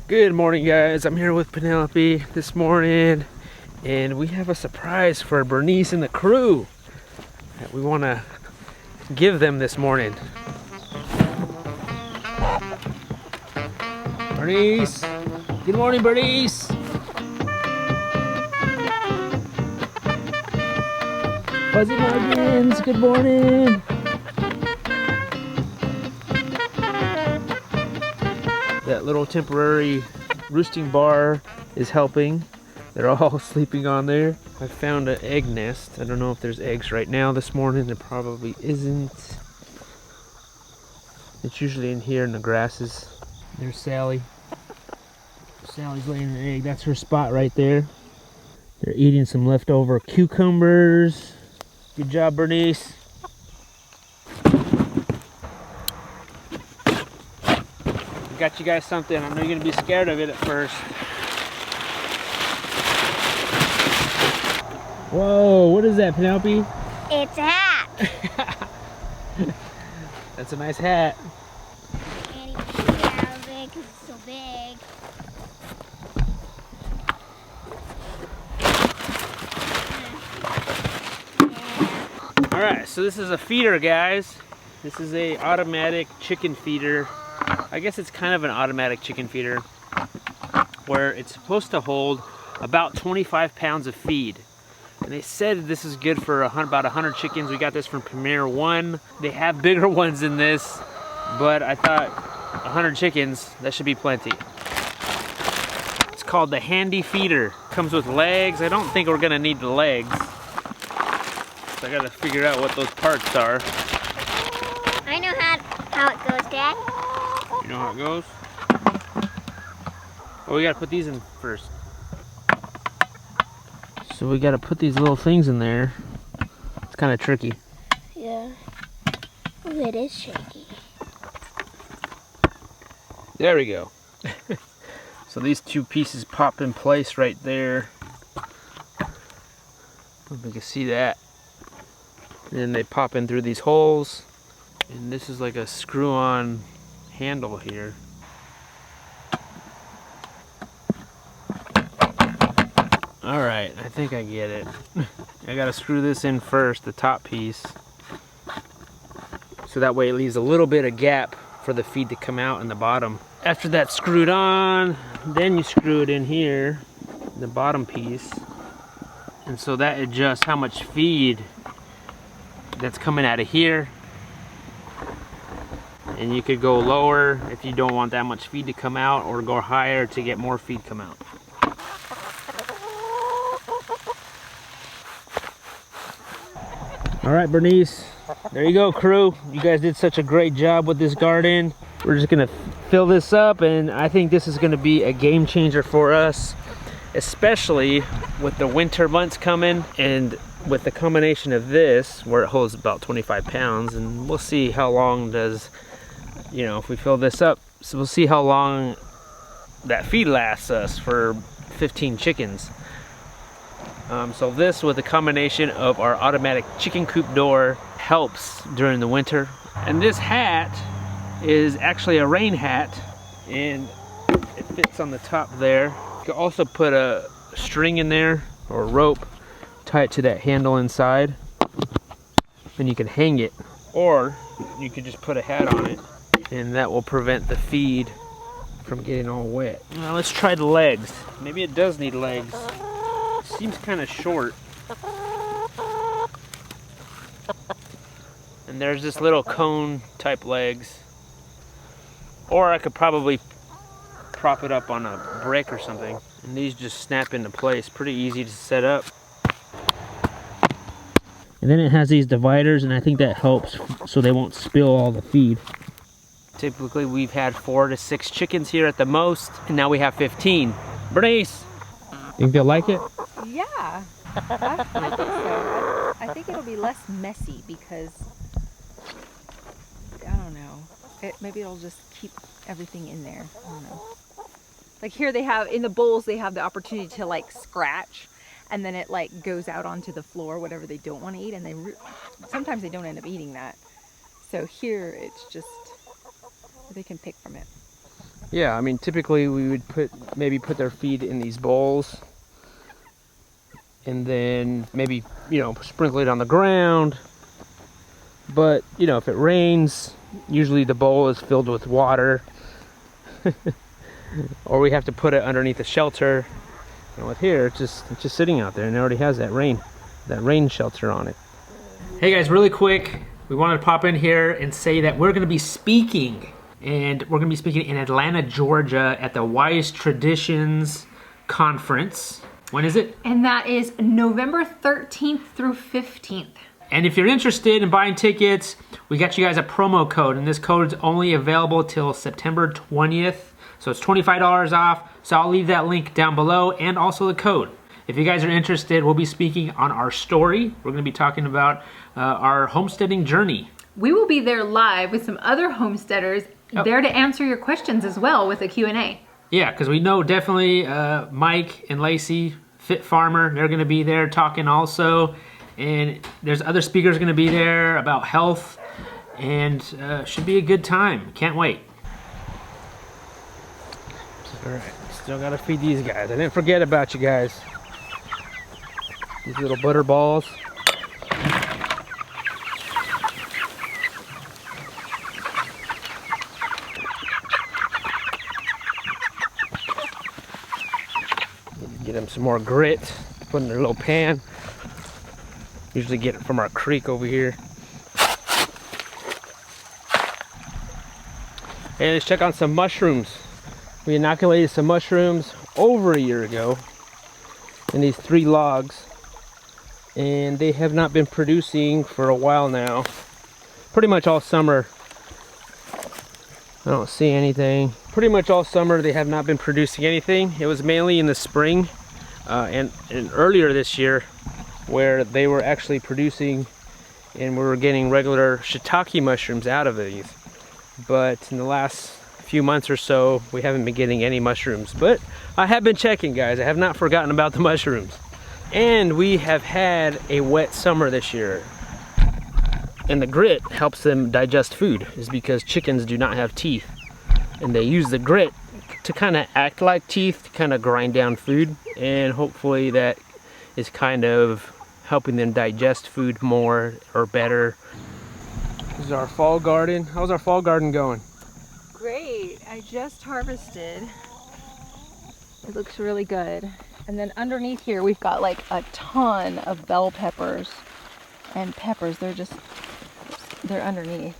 Good morning, guys. I'm here with Penelope this morning, and we have a surprise for Bernice and the crew that we want to give them this morning. Bernice! Good morning, Bernice! Fuzzy Muggins, good morning! That little temporary roosting bar is helping. They're all sleeping on there. I found an egg nest. I don't know if there's eggs right now this morning. There probably isn't. It's usually in here in the grasses. There's Sally. Sally's laying an egg. That's her spot right there. They're eating some leftover cucumbers. Good job, Bernice. I got you guys something. I know you're gonna be scared of it at first. Whoa, what is that, Penelope? It's a hat. That's a nice hat. And you can get out of it because it's so big. All right, so this is a feeder, guys. This is a automatic chicken feeder. I guess it's kind of an automatic chicken feeder where it's supposed to hold about 25 pounds of feed. And they said this is good for about 100 chickens. We got this from Premier One. They have bigger ones than this, but I thought 100 chickens, that should be plenty. It's called the Handy Feeder. Comes with legs. I don't think we're gonna need the legs. So I gotta figure out what those parts are. I know how it goes, Dad. You know how it goes? Oh, we gotta put these in first. So we gotta put these little things in there. It's kind of tricky. Yeah. Oh, it is shaky. There we go. So these two pieces pop in place right there. Hope you can see that. And then they pop in through these holes. And this is like a screw-on handle here. Alright, I think I get it. I gotta screw this in first, the top piece. So that way it leaves a little bit of gap for the feed to come out in the bottom. After that's screwed on, then you screw it in here, the bottom piece. And so that adjusts how much feed that's coming out of here. And you could go lower if you don't want that much feed to come out, or go higher to get more feed come out. All right, Bernice, there you go, crew. You guys did such a great job with this garden. We're just gonna fill this up, and I think this is gonna be a game changer for us, especially with the winter months coming, and with the combination of this, where it holds about 25 pounds, and we'll see how long does, you know, if we fill this up, so we'll see how long that feed lasts us for 15 chickens. So this, with the combination of our automatic chicken coop door, helps during the winter. And this hat is actually a rain hat, and it fits on the top there. You can also put a string in there, or a rope, tie it to that handle inside, and you can hang it, or you could just put a hat on it, and that will prevent the feed from getting all wet. Now let's try the legs. Maybe it does need legs. It seems kind of short. And there's this little cone type legs. Or I could probably prop it up on a brick or something. And these just snap into place. Pretty easy to set up. And then it has these dividers, and I think that helps so they won't spill all the feed. Typically we've had 4 to 6 chickens here at the most, and now we have 15. Bernice, think they'll like it? Yeah, I think so. I think it'll be less messy because, I don't know, maybe it'll just keep everything in there. I don't know. Like here they have, in the bowls, they have the opportunity to like scratch, and then it like goes out onto the floor, whatever they don't want to eat, and sometimes they don't end up eating that. So here it's just, they can pick from it. Yeah, I mean, typically we would maybe put their feed in these bowls, and then maybe, you know, sprinkle it on the ground. But, you know, if it rains, usually the bowl is filled with water. Or we have to put it underneath a shelter. And with here, it's just sitting out there, and it already has that rain shelter on it. Hey guys, really quick, we wanted to pop in here and say that we're gonna be speaking, and we're gonna be speaking in Atlanta, Georgia at the Wise Traditions Conference. When is it? And that is November 13th through 15th. And if you're interested in buying tickets, we got you guys a promo code, and this code is only available till September 20th. So it's $25 off. So I'll leave that link down below and also the code. If you guys are interested, we'll be speaking on our story. We're gonna be talking about our homesteading journey. We will be there live with some other homesteaders there to answer your questions as well with a Q&A. Yeah, because we know definitely Mike and Lacey, Fit Farmer, they're gonna be there talking also. And there's other speakers gonna be there about health, and should be a good time. Can't wait. All right, still gotta feed these guys. I didn't forget about you guys. These little butter balls. Get them some more grit, put in their little pan. Usually get it from our creek over here. Hey, let's check on some mushrooms. We inoculated some mushrooms over a year ago in these 3 logs, and they have not been producing for a while now. Pretty much all summer. I don't see anything. Pretty much all summer they have not been producing anything. It was mainly in the spring and earlier this year where they were actually producing, and we were getting regular shiitake mushrooms out of these. But in the last few months or so, we haven't been getting any mushrooms. But I have been checking, guys. I have not forgotten about the mushrooms. And we have had a wet summer this year. And the grit helps them digest food, is because chickens do not have teeth. And they use the grit to kind of act like teeth, to kind of grind down food. And hopefully that is kind of helping them digest food more or better. This is our fall garden. How's our fall garden going? Great, I just harvested. It looks really good. And then underneath here, we've got like a ton of bell peppers and peppers. They're underneath.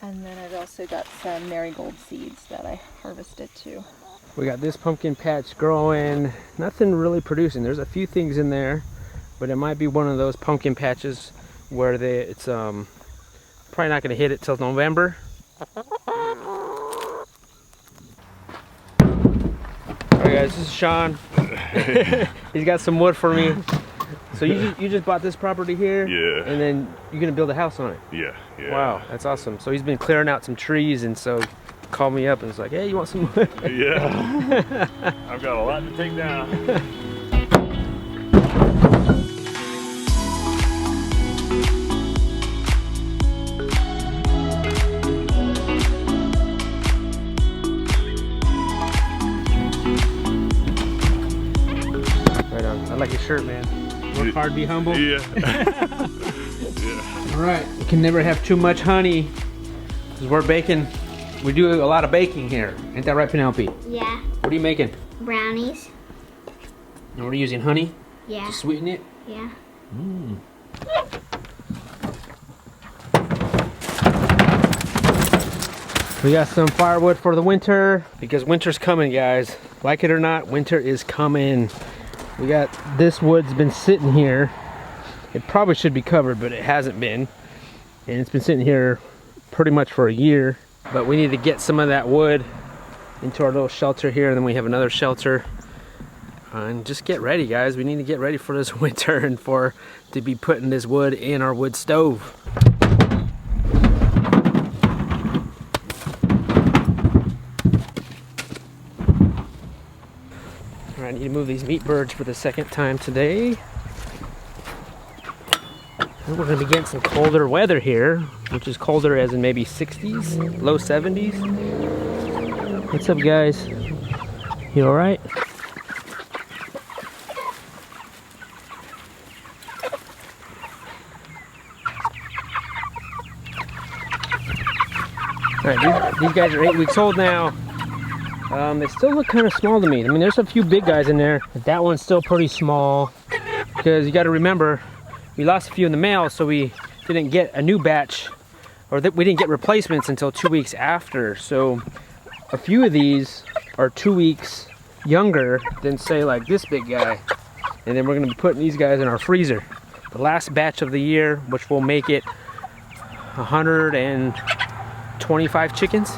And then I've also got some marigold seeds that I harvested too. We got this pumpkin patch growing, nothing really producing. There's a few things in there, but it might be one of those pumpkin patches where it's probably not gonna hit it till November. Alright guys, this is Sean. He's got some wood for me. So you just bought this property here? Yeah. And then you're gonna build a house on it? Yeah. Wow, that's awesome. So he's been clearing out some trees, and so called me up and was like, hey, you want some wood? Yeah. I've got a lot to take down. Right on. I like your shirt, man. Work hard, be humble. Yeah. All right. We can never have too much honey, because we're baking. We do a lot of baking here. Ain't that right, Penelope? Yeah. What are you making? Brownies. And we're using honey Yeah. to sweeten it. Yeah. We got some firewood for the winter, because winter's coming, guys. Like it or not, winter is coming. We got this wood's been sitting here. It probably should be covered, but it hasn't been. And it's been sitting here pretty much for a year. But we need to get some of that wood into our little shelter here, and then we have another shelter. And just get ready, guys. We need to get ready for this winter and to be putting this wood in our wood stove. I need to move these meat birds for the second time today. And we're going to be getting some colder weather here, which is colder as in maybe 60s, low 70s. What's up, guys? You all right? All right, these guys are 8 weeks old now. They still look kind of small to me. I mean, there's a few big guys in there, but that one's still pretty small. Because you got to remember, we lost a few in the mail, so we didn't get a new batch, or we didn't get replacements until 2 weeks after. So a few of these are 2 weeks younger than, say, like this big guy. And then we're going to be putting these guys in our freezer. The last batch of the year, which will make it 125 chickens.